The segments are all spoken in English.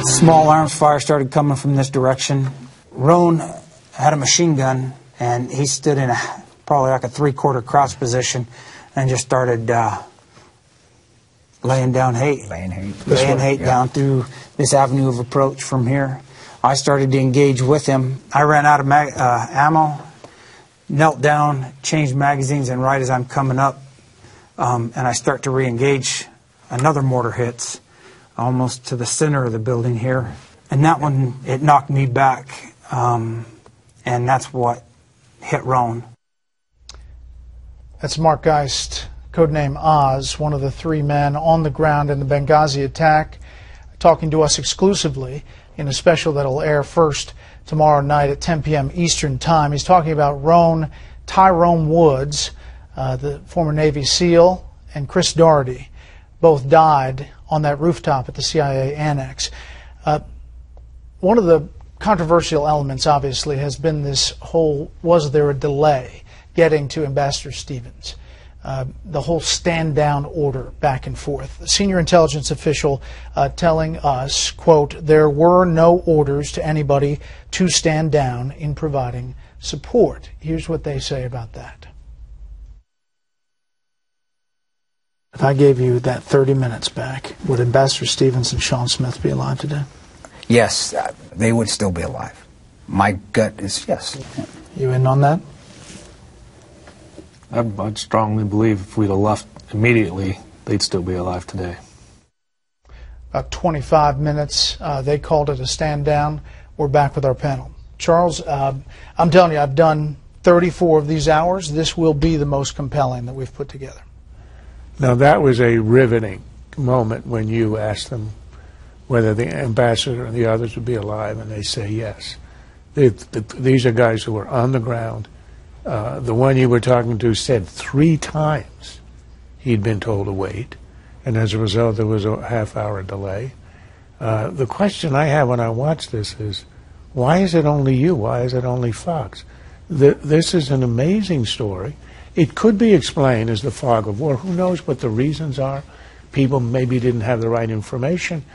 Small arms fire started coming from this direction. Roan had a machine gun, and he stood in probably like a three-quarter crouch position and just started laying hate down through this avenue of approach from here. I started to engage with him. I ran out of ammo, knelt down, changed magazines, and right as I'm coming up and I start to re-engage, another mortar hits almost to the center of the building here. And that one, it knocked me back, and that's what hit Roan. That's Mark Geist, codename Oz, one of the three men on the ground in the Benghazi attack, talking to us exclusively in a special that will air first tomorrow night at 10 p.m. Eastern Time. He's talking about Tyrone Woods, the former Navy SEAL, and Chris Doherty. Both died on that rooftop at the CIA annex. One of the controversial elements, obviously, has been this whole, was there a delay getting to Ambassador Stevens? The whole stand-down order back and forth. A senior intelligence official telling us, quote, there were no orders to anybody to stand down in providing support. Here's what they say about that. If I gave you that 30 minutes back, would Ambassador Stevens and Sean Smith be alive today? Yes, they would still be alive. My gut is yes. You in on that? I'd strongly believe if we'd have left immediately, they'd still be alive today. About 25 minutes. They called it a stand down. We're back with our panel. Charles, I'm telling you, I've done 34 of these hours. This will be the most compelling that we've put together. Now, that was a riveting moment when you asked them whether the ambassador and the others would be alive, and they say yes. These are guys who were on the ground. The one you were talking to said 3 times he'd been told to wait, and as a result there was a half-hour delay. The question I have when I watch this is, why is it only you? Why is it only Fox? This is an amazing story. It could be explained as the fog of war. Who knows what the reasons are? People maybe didn't have the right information.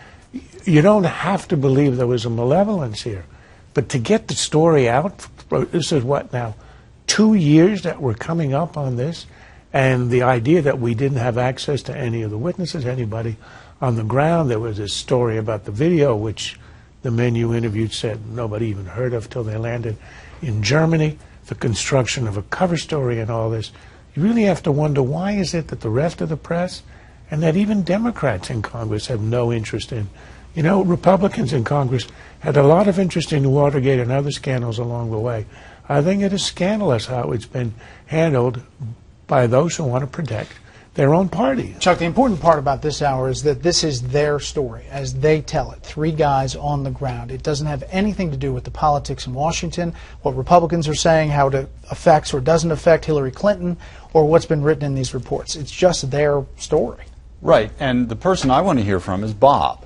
You don't have to believe there was a malevolence here. But to get the story out, this is what now, 2 years that we're coming up on this, and the idea that we didn't have access to any of the witnesses, anybody on the ground. There was this story about the video, which the men you interviewed said nobody even heard of till they landed in Germany, the construction of a cover story and all this. You really have to wonder, why is it that the rest of the press and that even Democrats in Congress have no interest in? You know, Republicans in Congress had a lot of interest in Watergate and other scandals along the way. I think it is scandalous how it's been handled by those who want to protect their own party. Chuck, the important part about this hour is that this is their story as they tell it. 3 guys on the ground. It doesn't have anything to do with the politics in Washington, what Republicans are saying, how it affects or doesn't affect Hillary Clinton, or what's been written in these reports. It's just their story. Right, and the person I want to hear from is Bob,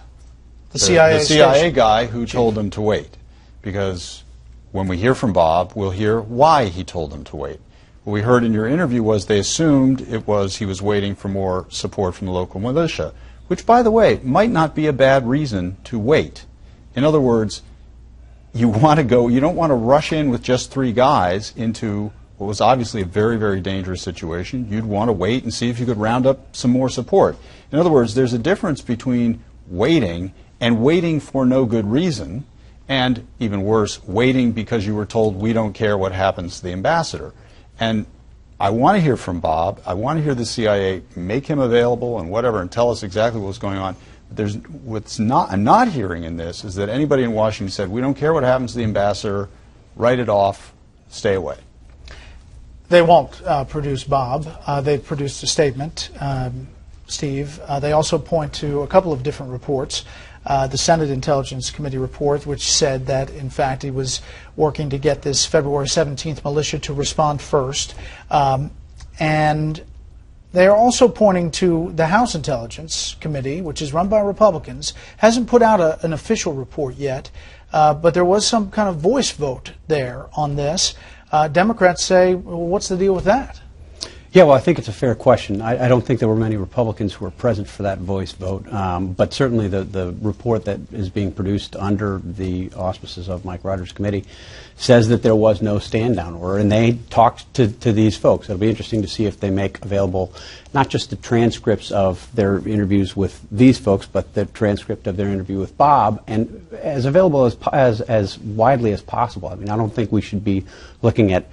the CIA guy who told them to wait. Because when we hear from Bob, we'll hear why he told them to wait. What we heard in your interview was they assumed he was waiting for more support from the local militia, which, by the way, might not be a bad reason to wait. In other words, you don't want to rush in with just 3 guys into what was obviously a very, very dangerous situation. You'd want to wait and see if you could round up some more support. In other words, there's a difference between waiting and waiting for no good reason, and even worse, waiting because you were told we don't care what happens to the ambassador. And I want to hear from Bob. I want to hear the CIA make him available and whatever and tell us exactly what's going on. But I'm not hearing in this is that anybody in Washington said, we don't care what happens to the ambassador, write it off, stay away. They won't produce Bob. They've produced a statement, Steve. They also point to a couple of different reports. The Senate Intelligence Committee report, which said that, in fact, he was working to get this February 17th militia to respond first. And they are also pointing to the House Intelligence Committee, which is run by Republicans, hasn't put out an official report yet, but there was some kind of voice vote there on this. Democrats say, well, what's the deal with that? Yeah, well, I think it's a fair question. I don't think there were many Republicans who were present for that voice vote, but certainly the report that is being produced under the auspices of Mike Rogers' committee says that there was no stand-down order, and they talked to these folks. It'll be interesting to see if they make available not just the transcripts of their interviews with these folks, but the transcript of their interview with Bob, and as available as widely as possible. I mean, I don't think we should be looking at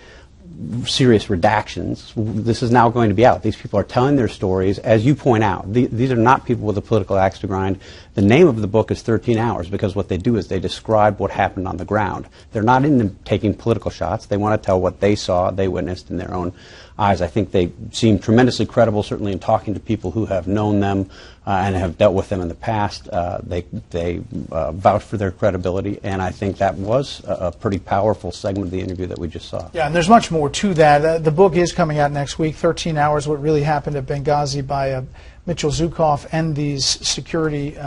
serious redactions. This is now going to be out. These people are telling their stories. As you point out, these are not people with a political axe to grind. The name of the book is 13 Hours because what they do is they describe what happened on the ground. They're not in them taking political shots. They want to tell what they saw, they witnessed in their own eyes. I think they seem tremendously credible, certainly in talking to people who have known them and have dealt with them in the past. They vouch for their credibility, and I think that was a pretty powerful segment of the interview that we just saw. Yeah, and there's much more to that. The book is coming out next week, 13 Hours, What Really Happened at Benghazi, by Mitchell Zukoff and these security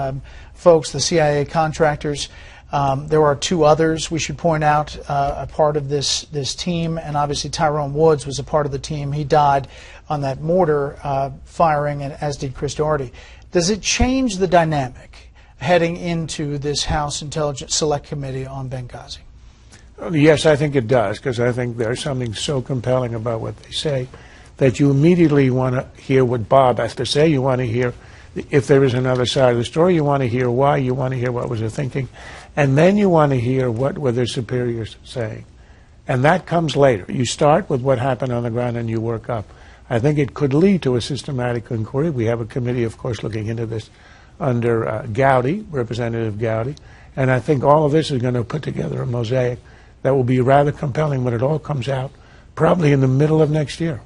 folks, the CIA contractors. There are two others we should point out, a part of this team, and obviously Tyrone Woods was a part of the team. He died on that mortar firing, and as did Chris Doherty. Does it change the dynamic heading into this House Intelligence Select Committee on Benghazi? Yes, I think it does, because I think there's something so compelling about what they say that you immediately want to hear what Bob has to say. You want to hear if there is another side of the story. You want to hear why. You want to hear what was their thinking. And then you want to hear what were their superiors saying. And that comes later. You start with what happened on the ground and you work up. I think it could lead to a systematic inquiry. We have a committee, of course, looking into this under Gowdy, Representative Gowdy. And I think all of this is going to put together a mosaic that will be rather compelling when it all comes out, probably in the middle of next year.